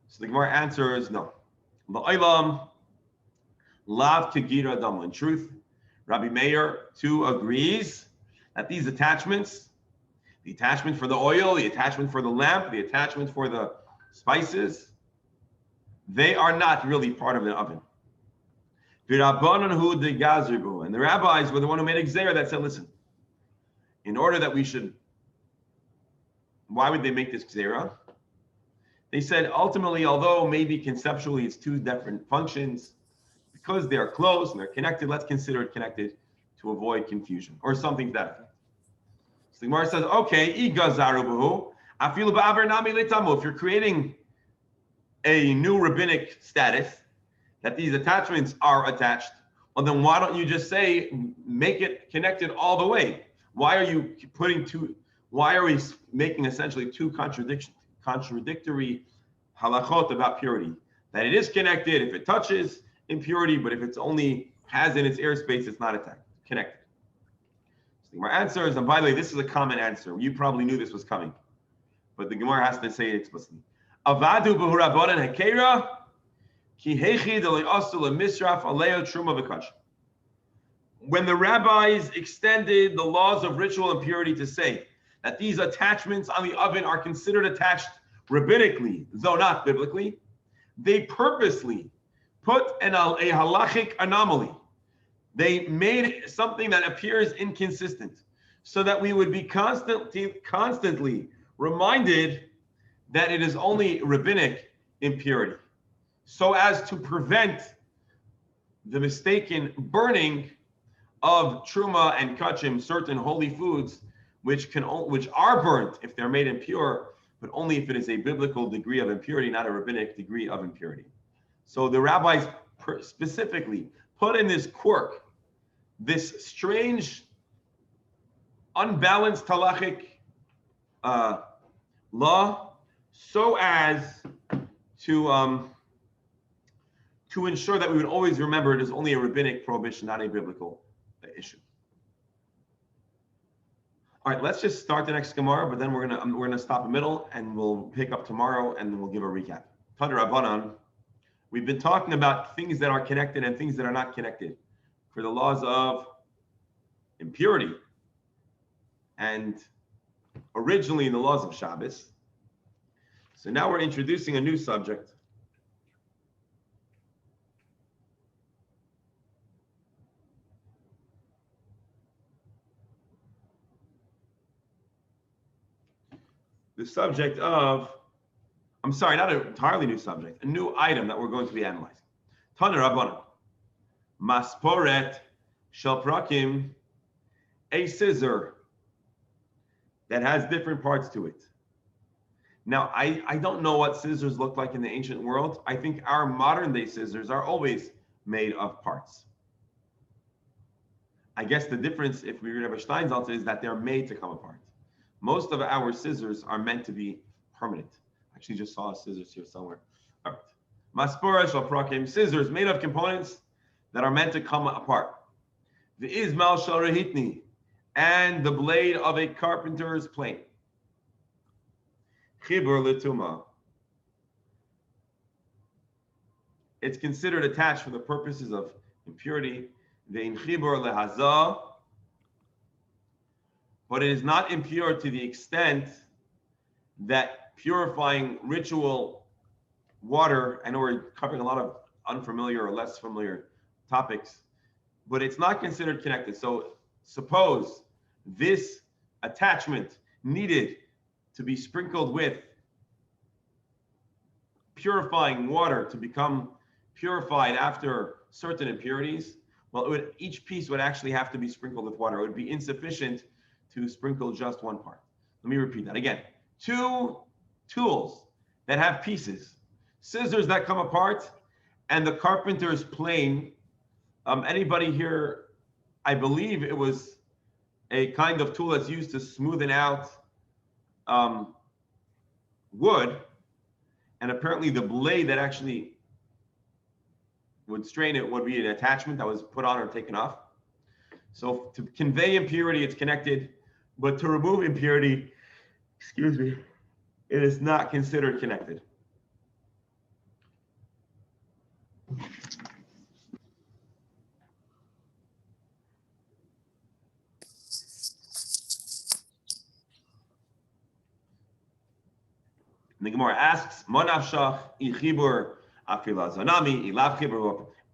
So the Gemara answers no. In truth, Rabbi Meir too agrees that these attachments, the attachment for the oil, the attachment for the lamp, the attachment for the spices, they are not really part of the oven. And the rabbis were the one who made a gzeira that said, listen, in order that we should, why would they make this gzeira? They said, ultimately, although maybe conceptually it's two different functions, because they are close and they're connected, let's consider it connected to avoid confusion or something to that effect. So the Gemara says, okay, if you're creating a new rabbinic status, that these attachments are attached, well, then why don't you just say, make it connected all the way? Why are you why are we making essentially two contradictory halachot about purity? That it is connected if it touches impurity, but if it's only has in its airspace, it's not connected. So the Gemara answers, and by the way, this is a common answer. You probably knew this was coming, but the Gemara has to say it explicitly. Avadu b'hurabanan hakera ki heichi de'le'asu le'misraf aleo truma v'kach. When the rabbis extended the laws of ritual and purity to say that these attachments on the oven are considered attached rabbinically, though not biblically, they purposely put a halachic anomaly. They made something that appears inconsistent so that we would be constantly reminded that it is only rabbinic impurity, so as to prevent the mistaken burning of truma and kachim, certain holy foods, which are burnt if they're made impure, but only if it is a biblical degree of impurity, not a rabbinic degree of impurity. So the rabbis specifically put in this quirk, this strange, unbalanced halachic law, so as to ensure that we would always remember it is only a rabbinic prohibition, not a biblical issue. All right, let's just start the next Gemara, but then we're gonna stop in the middle and we'll pick up tomorrow and then we'll give a recap. Tana Rabbanan, we've been talking about things that are connected and things that are not connected for the laws of impurity, and originally in the laws of Shabbos. So now we're introducing a new subject. The subject of, I'm sorry, not an entirely new subject, a new item that we're going to be analyzing. Tana Rabbanan, Masporet Shel Prakim, a scissor that has different parts to it. Now, I don't know what scissors look like in the ancient world. I think our modern day scissors are always made of parts. I guess the difference, if we read Rabbi Steinsaltz, is that they're made to come apart. Most of our scissors are meant to be permanent. Actually, just saw scissors here somewhere. All right. Maspora shel prakim, scissors made of components that are meant to come apart. The izmal shel rehitni, and the blade of a carpenter's plane. Chibur letuma. It's considered attached for the purposes of impurity. Ve'in chibur lehazah. But it is not impure to the extent that purifying ritual water, I know we're covering a lot of unfamiliar or less familiar topics, but it's not considered connected. So suppose this attachment needed to be sprinkled with purifying water to become purified after certain impurities. Well, each piece would actually have to be sprinkled with water. It would be insufficient to sprinkle just one part. Let me repeat that again. Two tools that have pieces, scissors that come apart, and the carpenter's plane. Anybody here, I believe it was a kind of tool that's used to smoothen out wood, and apparently the blade that actually would strain it would be an attachment that was put on or taken off. So to convey impurity, it's connected, but to remove impurity, it is not considered connected. The Gemara asks,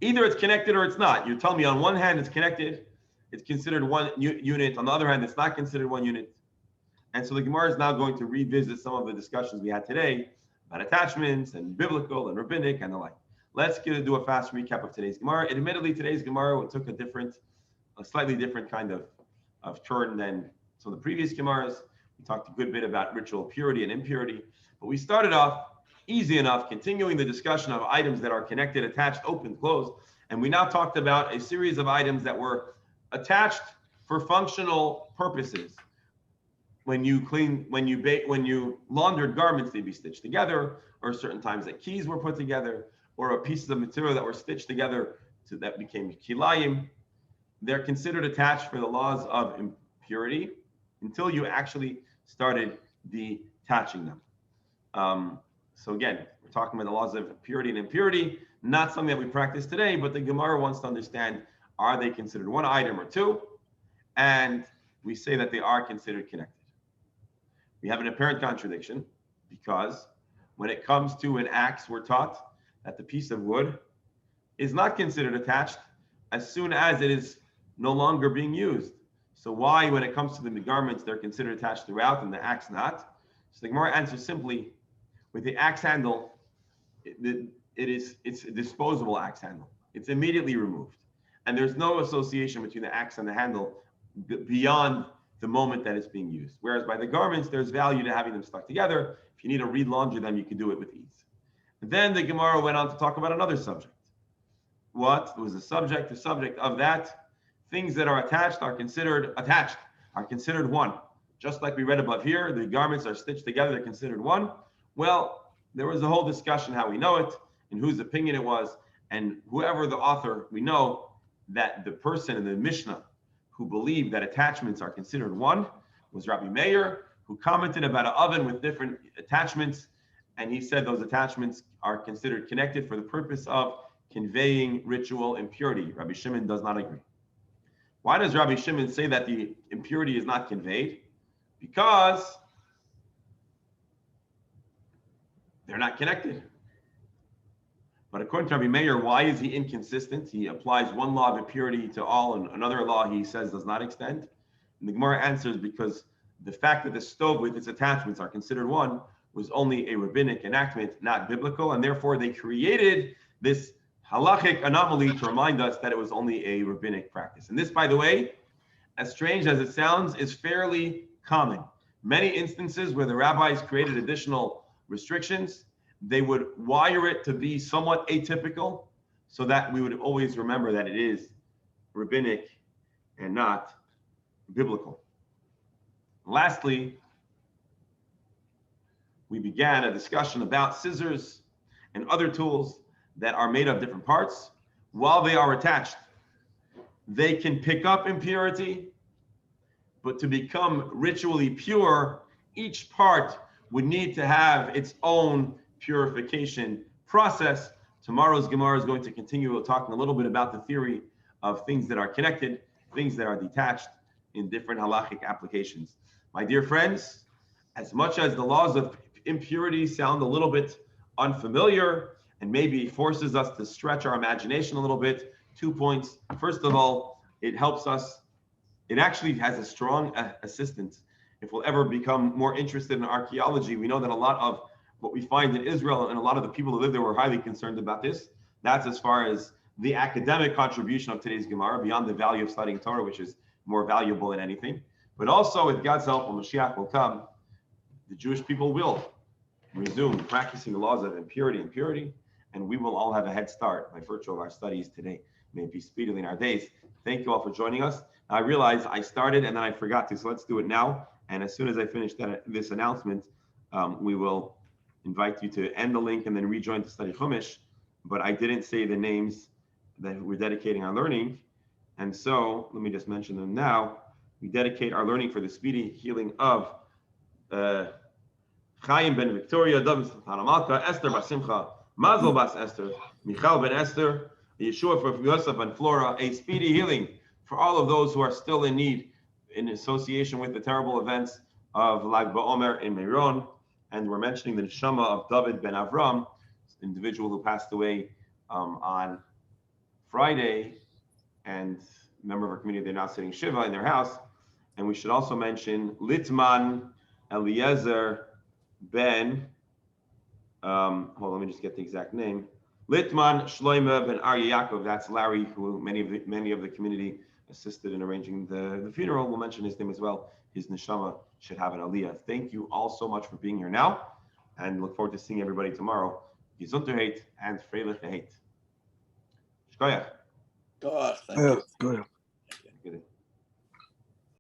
either it's connected or it's not. You tell me on one hand it's connected, it's considered one unit. On the other hand, it's not considered one unit. And so the Gemara is now going to revisit some of the discussions we had today about attachments and biblical and rabbinic and the like. Let's do a fast recap of today's Gemara. Admittedly, today's Gemara took a slightly different kind of turn than some of the previous Gemaras. We talked a good bit about ritual purity and impurity, but we started off easy enough, continuing the discussion of items that are connected, attached, open, closed. And we now talked about a series of items that were attached for functional purposes. When you laundered garments, they'd be stitched together, or certain times that keys were put together, or pieces of material that were stitched together that became kilayim. They're considered attached for the laws of impurity until you actually started detaching them. So again, we're talking about the laws of purity and impurity, not something that we practice today, but the Gemara wants to understand, are they considered one item or two? And we say that they are considered connected. We have an apparent contradiction because when it comes to an axe, we're taught that the piece of wood is not considered attached as soon as it is no longer being used. So why, when it comes to the garments, they're considered attached throughout and the axe not? So the Gemara answers simply, with the axe handle, it's a disposable axe handle. It's immediately removed, and there's no association between the axe and the handle beyond the moment that it's being used. Whereas by the garments, there's value to having them stuck together. If you need to re-launder them, you can do it with ease. And then the Gemara went on to talk about another subject. What was the subject? The subject of that, things that are attached are considered one. Just like we read above here, the garments are stitched together, they're considered one. Well, there was a whole discussion how we know it and whose opinion it was. And whoever the author, we know that the person in the Mishnah who believed that attachments are considered one was Rabbi Meir, who commented about an oven with different attachments. And he said those attachments are considered connected for the purpose of conveying ritual impurity. Rabbi Shimon does not agree. Why does Rabbi Shimon say that the impurity is not conveyed? Because they're not connected. But according to Rabbi Meir, why is he inconsistent? He applies one law of impurity to all, and another law he says does not extend. And the Gemara answers because the fact that the stove with its attachments are considered one was only a rabbinic enactment, not biblical, and therefore they created this halachic anomaly to remind us that it was only a rabbinic practice. And this, by the way, as strange as it sounds, is fairly common. Many instances where the rabbis created additional restrictions, they would wire it to be somewhat atypical so that we would always remember that it is rabbinic and not biblical. Lastly, we began a discussion about scissors and other tools that are made of different parts. While they are attached, they can pick up impurity, but to become ritually pure, each part would need to have its own purification process. Tomorrow's Gemara is going to continue talking a little bit about the theory of things that are connected, things that are detached in different halachic applications. My dear friends, as much as the laws of impurity sound a little bit unfamiliar and maybe forces us to stretch our imagination a little bit, 2 points. First of all, it helps us. It actually has a strong assistance. If we'll ever become more interested in archaeology, we know that a lot of what we find in Israel and a lot of the people who live there were highly concerned about this. That's as far as the academic contribution of today's Gemara, beyond the value of studying Torah, which is more valuable than anything. But also, with God's help, when Mashiach will come, the Jewish people will resume practicing the laws of impurity and purity, and we will all have a head start by virtue of our studies today. May it be speedily in our days. Thank you all for joining us. I realize I started and then I forgot to, so let's do it now. And as soon as I finish this announcement, we will invite you to end the link and then rejoin to study Chumash. But I didn't say the names that we're dedicating our learning. And so let me just mention them now. We dedicate our learning for the speedy healing of Chaim ben Victoria, David Malka, Esther Bas Simcha, Mazel Bas Esther, Michal ben Esther, Yeshua for Yosef and Flora, a speedy healing for all of those who are still in need in association with the terrible events of Lag BaOmer in Meron. And we're mentioning the neshama of David ben Avram, an individual who passed away on Friday, and a member of our community, they're now sitting Shiva in their house. And we should also mention Litman Eliezer ben, hold on, let me just get the exact name. Litman Shloime ben Arya Yaakov, that's Larry, who many of the community assisted in arranging the funeral. We'll mention his name as well. His neshama should have an aliyah. Thank you all so much for being here now, and look forward to seeing everybody tomorrow. Gesundheit and freilich Heit. Shkoyach. Thank you. Go ahead.